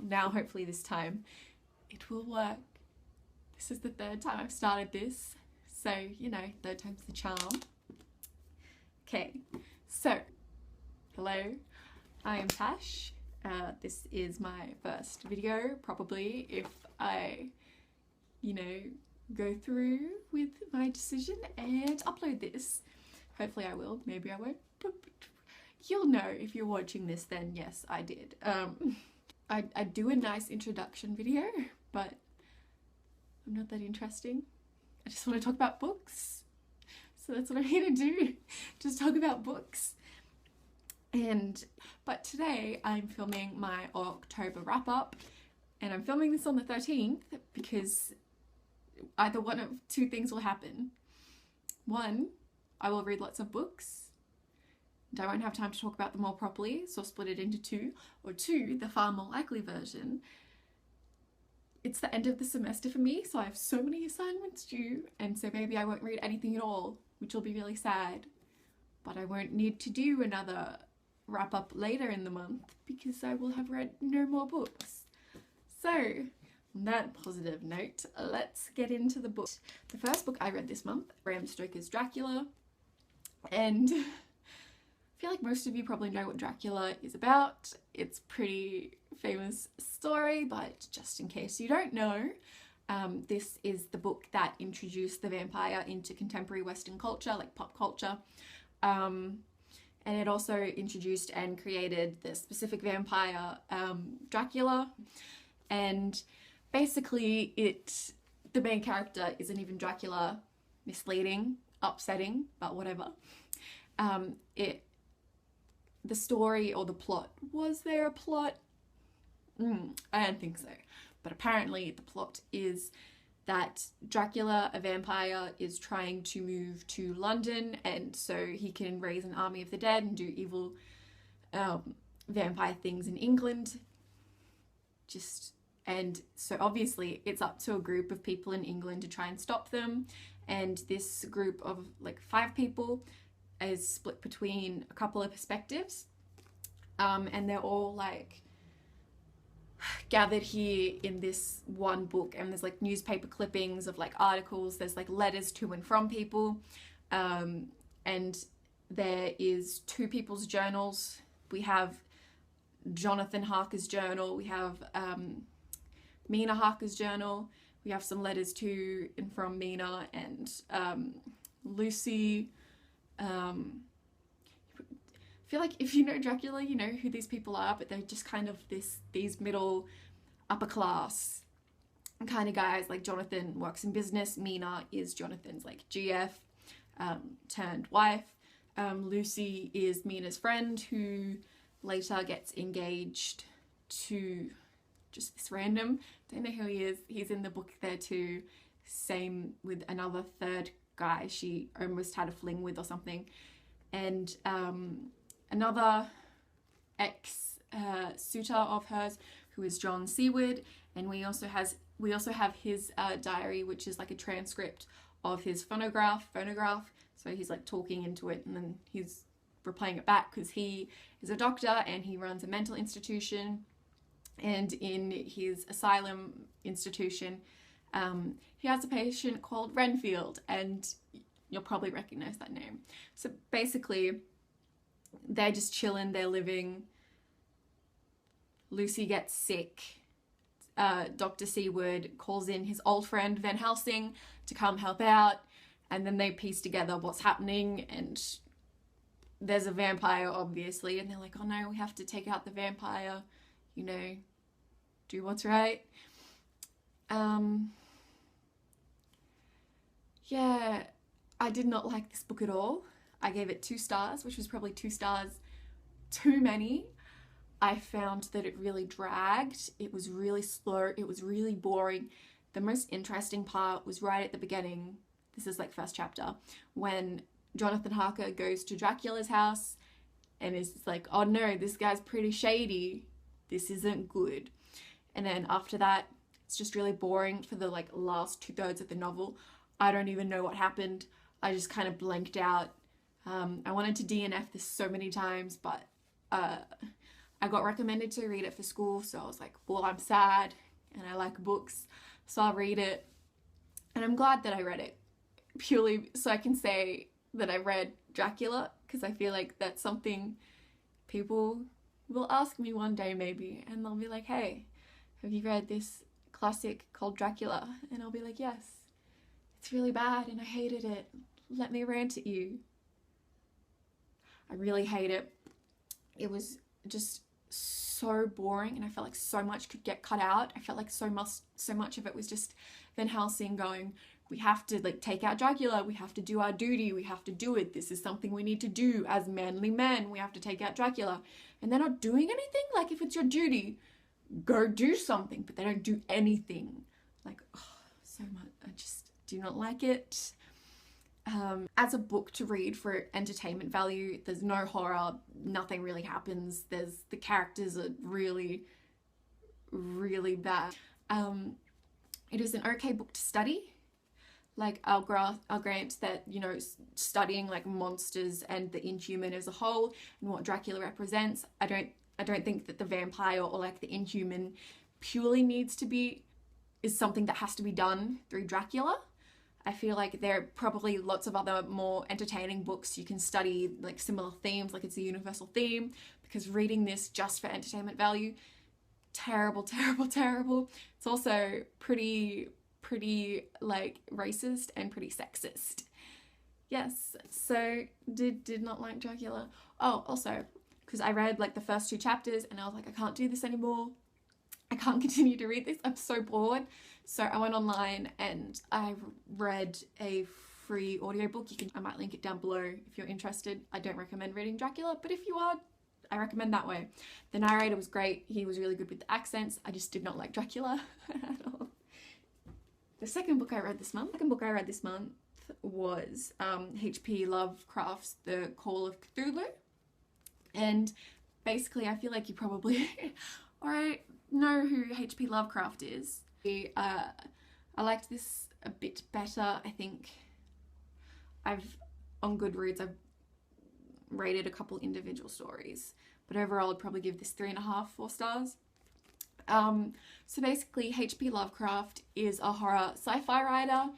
now hopefully this time it will work. This is the third time I've started this, so you know, third time's the charm. Okay, so hello, I am Tash. This is my first video, probably, if I, you know, go through with my decision and upload this. Hopefully I will, maybe I won't, but you'll know if you're watching this, then yes, I did. I'd do a nice introduction video, but I'm not that interesting. I just want to talk about books. So that's what I'm here to do, just talk about books. But today I'm filming my October wrap-up, and I'm filming this on the 13th because either one of two things will happen. One, I will read lots of books and I won't have time to talk about them all properly, so I'll split it into two. Or two, the far more likely version, it's the end of the semester for me, so I have so many assignments due, and so maybe I won't read anything at all, which will be really sad. But I won't need to do another wrap up later in the month because I will have read no more books. So, on that positive note, let's get into the book. The first book I read this month, Bram Stoker's Dracula, and I feel like most of you probably know what Dracula is about. It's a pretty famous story, but just in case you don't know, this is the book that introduced the vampire into contemporary Western culture, like pop culture. And it also introduced and created the specific vampire, Dracula. And basically the main character isn't even Dracula. Misleading, upsetting, but whatever. The story or the plot, was there a plot? I don't think so. But apparently the plot is that Dracula, a vampire, is trying to move to London, and so he can raise an army of the dead and do evil vampire things in England. And so obviously it's up to a group of people in England to try and stop them, and this group of like 5 people is split between a couple of perspectives, and they're all like gathered here in this one book, and there's like newspaper clippings of like articles, there's like letters to and from people, and there is 2 people's journals. We have Jonathan Harker's journal, we have Mina Harker's journal, we have some letters to and from Mina and Lucy. I feel like if you know Dracula, you know who these people are, but they're just kind of these middle upper class kind of guys. Like Jonathan works in business, Mina is Jonathan's like GF turned wife. Lucy is Mina's friend who later gets engaged to just this random, don't know who he is, he's in the book there too. Same with another third guy she almost had a fling with or something. And another ex-suitor of hers who is John Seward, and we also have his diary, which is like a transcript of his phonograph, so he's like talking into it and then he's replaying it back because he is a doctor and he runs a mental institution, and in his asylum institution he has a patient called Renfield, and you'll probably recognize that name. So basically they're just chilling, they're living. Lucy gets sick. Dr. Seward calls in his old friend Van Helsing to come help out, and then they piece together what's happening, and there's a vampire obviously, and they're like, oh no, we have to take out the vampire, you know, do what's right. Yeah, I did not like this book at all. I gave it 2 stars, which was probably 2 stars too many. I found that it really dragged. It was really slow. It was really boring. The most interesting part was right at the beginning. This is like first chapter, when Jonathan Harker goes to Dracula's house and is like, oh no, this guy's pretty shady. This isn't good. And then after that, it's just really boring for the like last 2/3 of the novel. I don't even know what happened. I just kind of blanked out. I wanted to DNF this so many times, but I got recommended to read it for school, so I was like, well, I'm sad and I like books, so I'll read it. And I'm glad that I read it, purely so I can say that I read Dracula, because I feel like that's something people will ask me one day maybe, and they'll be like, hey, have you read this classic called Dracula? And I'll be like, yes, it's really bad and I hated it. Let me rant at you. I really hate it. It was just so boring, and I felt like so much could get cut out. I felt like so much of it was just Van Helsing going, we have to like take out Dracula, we have to do our duty, we have to do it, this is something we need to do as manly men, we have to take out Dracula. And they're not doing anything. Like, if it's your duty, go do something, but they don't do anything. Like, oh, so much. I just do not like it. As a book to read for entertainment value, there's no horror, nothing really happens. The characters are really, really bad. It is an okay book to study. Like, I'll grant that, you know, studying like monsters and the inhuman as a whole and what Dracula represents, I don't think that the vampire or like the inhuman purely is something that has to be done through Dracula. I feel like there are probably lots of other more entertaining books you can study, like similar themes, like it's a universal theme, because reading this just for entertainment value, terrible, terrible, terrible. It's also pretty like racist and pretty sexist. Yes, so did not like Dracula. Oh, also, because I read like the first 2 chapters and I was like, I can't do this anymore. I can't continue to read this. I'm so bored. So I went online and I read a free audiobook. I might link it down below if you're interested. I don't recommend reading Dracula, but if you are, I recommend that way. The narrator was great. He was really good with the accents. I just did not like Dracula at all. The second book I read this month was H.P. Lovecraft's The Call of Cthulhu. And basically, I feel like you probably already know who H.P. Lovecraft is. I liked this a bit better. I think on Goodreads, I've rated a couple individual stories, but overall I'd probably give this 3.5, 4 stars. So basically, H.P. Lovecraft is a horror sci-fi writer,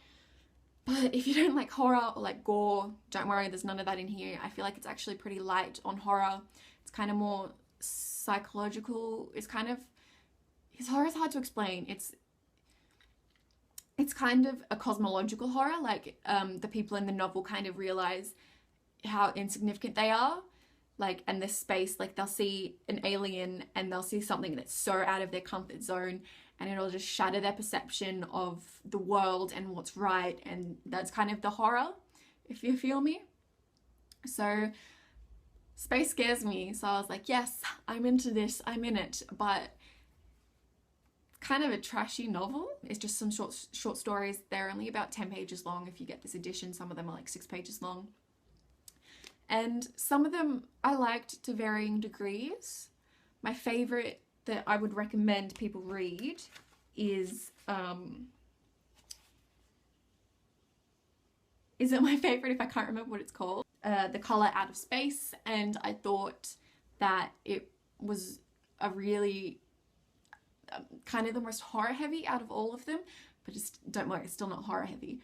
but if you don't like horror or like gore, don't worry, there's none of that in here. I feel like it's actually pretty light on horror. It's kind of more psychological. His horror is hard to explain. It's kind of a cosmological horror, like the people in the novel kind of realize how insignificant they are. Like, and this space, like they'll see an alien and they'll see something that's so out of their comfort zone, and it'll just shatter their perception of the world and what's right, and that's kind of the horror, if you feel me. So space scares me, so I was like, yes, I'm into this, I'm in it. But kind of a trashy novel. It's just some short stories. They're only about 10 pages long if you get this edition. Some of them are like 6 pages long. And some of them I liked to varying degrees. My favourite that I would recommend people read is isn't my favourite if I can't remember what it's called. The Colour Out of Space, and I thought that it was a really kind of the most horror heavy out of all of them, but just don't worry, it's still not horror heavy.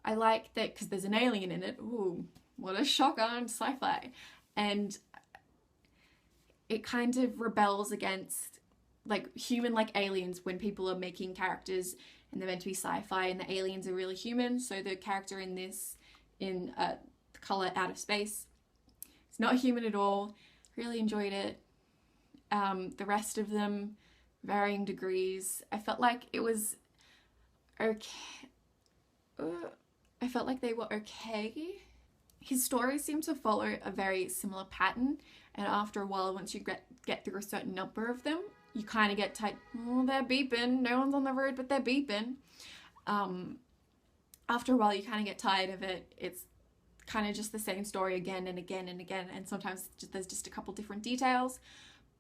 I like that because there's an alien in it. Ooh, what a shocker on sci-fi. And it kind of rebels against like human-like aliens when people are making characters and they're meant to be sci-fi and the aliens are really human. So the character in this, in The Colour Out of Space, it's not human at all. Really enjoyed it. The rest of them, varying degrees. I felt like it was okay. I felt like they were okay. His stories seem to follow a very similar pattern, and after a while, once you get through a certain number of them, you kind of get tight. Oh, they're beeping. No one's on the road, but they're beeping. After a while, you kind of get tired of it. It's kind of just the same story again and again and again, and sometimes there's just a couple different details.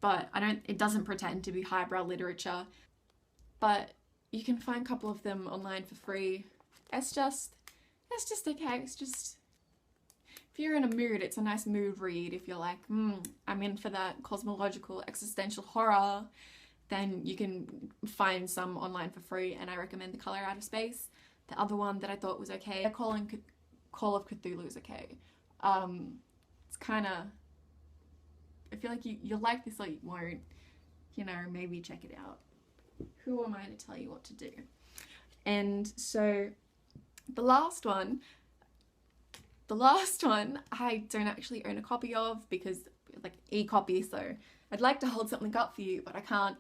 But it doesn't pretend to be highbrow literature. But you can find a couple of them online for free. It's just okay. It's just if you're in a mood, it's a nice mood read. If you're like, I'm in for that cosmological existential horror, then you can find some online for free, and I recommend The Color Out of Space. The other one that I thought was okay, Call of Cthulhu is okay. It's kind of, I feel like you'll like this or you won't, you know, maybe check it out. Who am I to tell you what to do? And so the last one I don't actually own a copy of because like e-copy, so I'd like to hold something up for you, but I can't.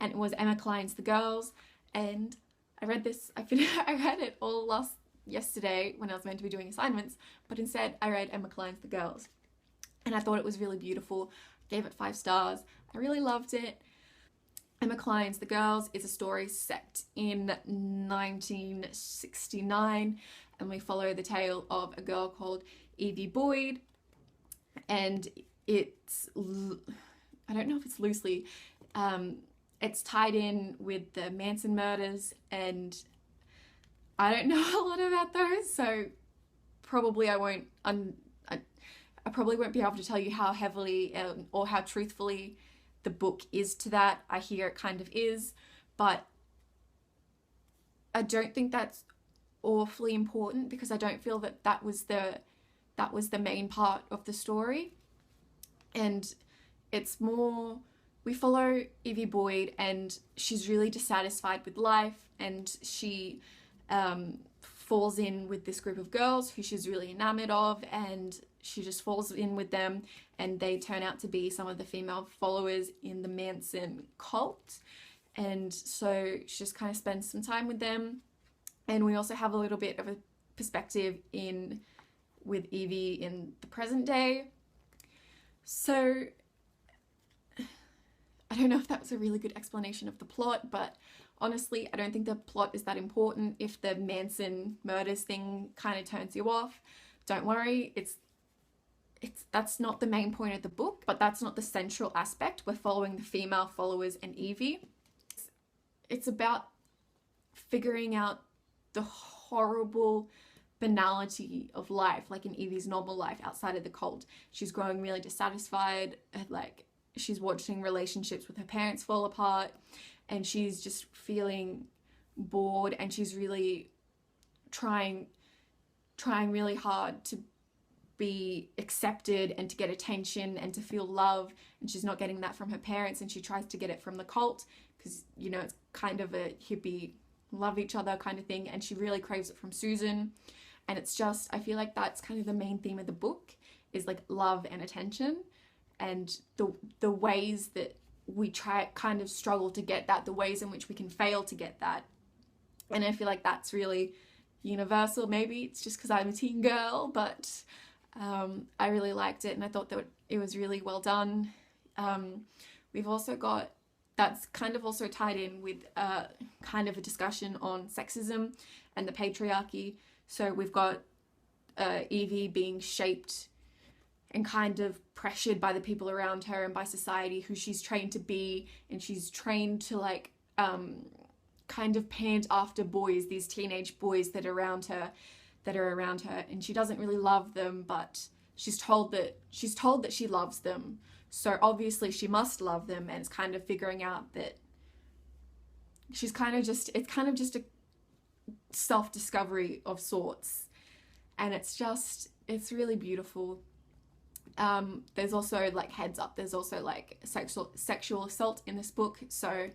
And it was Emma Cline's The Girls, and I read this, I read it all yesterday when I was meant to be doing assignments, but instead I read Emma Cline's The Girls, and I thought it was really beautiful. Gave it 5 stars. I really loved it. Emma Cline's The Girls is a story set in 1969, and we follow the tale of a girl called Evie Boyd, and it's, I don't know if it's loosely, it's tied in with the Manson murders, and I don't know a lot about those, so probably I probably won't be able to tell you how heavily or how truthfully the book is to that. I hear it kind of is, but I don't think that's awfully important because I don't feel that that was the main part of the story. And it's more, we follow Evie Boyd, and she's really dissatisfied with life, and she falls in with this group of girls who she's really enamored of, and she just falls in with them, and they turn out to be some of the female followers in the Manson cult. And so she just kind of spends some time with them, and we also have a little bit of a perspective with Evie in the present day. So I don't know if that was a really good explanation of the plot, but honestly, I don't think the plot is that important. If the Manson murders thing kind of turns you off, don't worry. That's not the main point of the book, but that's not the central aspect. We're following the female followers and Evie. It's about figuring out the horrible banality of life, like in Evie's normal life outside of the cult. She's growing really dissatisfied, like she's watching relationships with her parents fall apart, and she's just feeling bored, and she's really trying really hard to be accepted and to get attention and to feel love, and she's not getting that from her parents, and she tries to get it from the cult because, you know, it's kind of a hippie love each other kind of thing, and she really craves it from Susan. And it's just, I feel like that's kind of the main theme of the book, is like love and attention, and the ways that we kind of struggle to get that, the ways in which we can fail to get that. And I feel like that's really universal. Maybe it's just because I'm a teen girl, but I really liked it, and I thought that it was really well done. We've also got, that's kind of also tied in with kind of a discussion on sexism and the patriarchy. So we've got Evie being shaped and kind of pressured by the people around her and by society who she's trained to be, and she's trained to like kind of pant after boys, these teenage boys that are around her, and she doesn't really love them, but she's told that she loves them, so obviously she must love them, and it's kind of figuring out that it's kind of just a self-discovery of sorts, and it's really beautiful. There's also, like, heads up, there's also like sexual assault in this book, so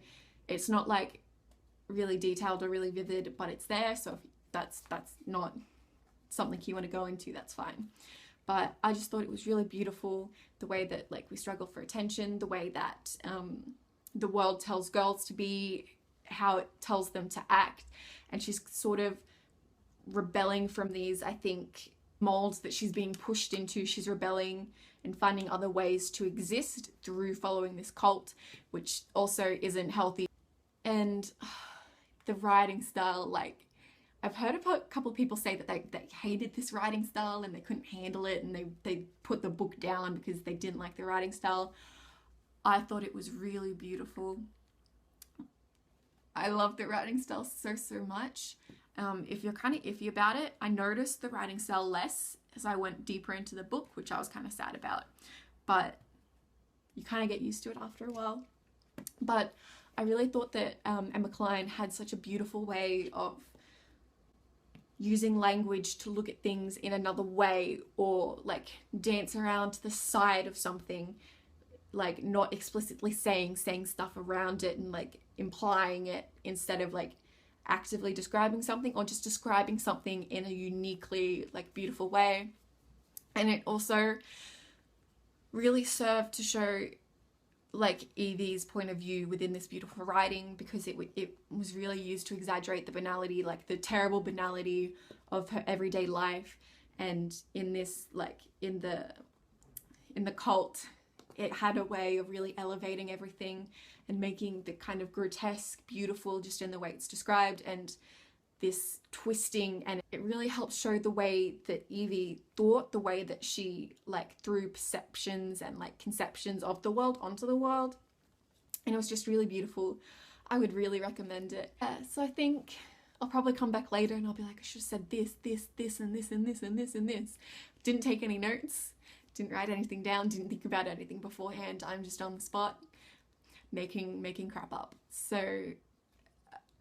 it's not like really detailed or really vivid, but it's there, so if that's not something you want to go into, that's fine. But I just thought it was really beautiful, the way that, like, we struggle for attention, the way that the world tells girls to be, how it tells them to act, and she's sort of rebelling from these, I think, molds that she's being pushed into. She's rebelling and finding other ways to exist through following this cult, which also isn't healthy. And the writing style, like, I've heard a couple of people say that they hated this writing style and they couldn't handle it, and they put the book down because they didn't like the writing style. I thought it was really beautiful. I love the writing style so much. If you're kind of iffy about it, I noticed the writing style less as I went deeper into the book, which I was kind of sad about. But you kind of get used to it after a while. But I really thought that Emma Cline had such a beautiful way of using language to look at things in another way, or like dance around to the side of something, like not explicitly saying stuff around it and like implying it, instead of like actively describing something, or just describing something in a uniquely like beautiful way. And it also really served to show like Evie's point of view within this beautiful writing, because it was really used to exaggerate the banality, like the terrible banality of her everyday life. And in this, like in the cult, it had a way of really elevating everything and making the kind of grotesque beautiful just in the way it's described, and this twisting, and it really helps show the way that Evie thought, the way that she like threw perceptions and like conceptions of the world onto the world, and it was just really beautiful. I would really recommend it. So I think I'll probably come back later and I'll be like, I should have said this and this and this and this and this. Didn't take any notes, didn't write anything down, didn't think about anything beforehand. I'm just on the spot making crap up. So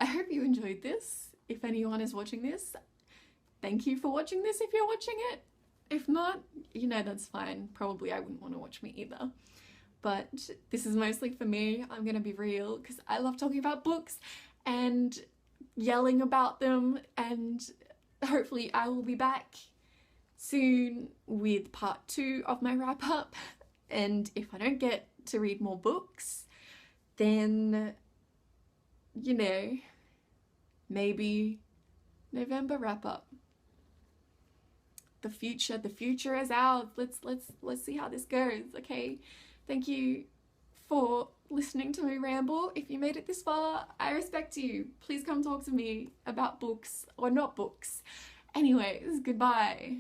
I hope you enjoyed this. If anyone is watching this, thank you for watching this if you're watching it. If not, you know, that's fine. Probably I wouldn't want to watch me either. But this is mostly for me. I'm gonna be real, because I love talking about books and yelling about them, and hopefully I will be back soon with part 2 of my wrap up. And if I don't get to read more books, then, you know, maybe November wrap up. The future is ours. Let's see how this goes. Okay, thank you for listening to me ramble. If you made it this far, I respect you. Please come talk to me about books or not books. Anyways, goodbye.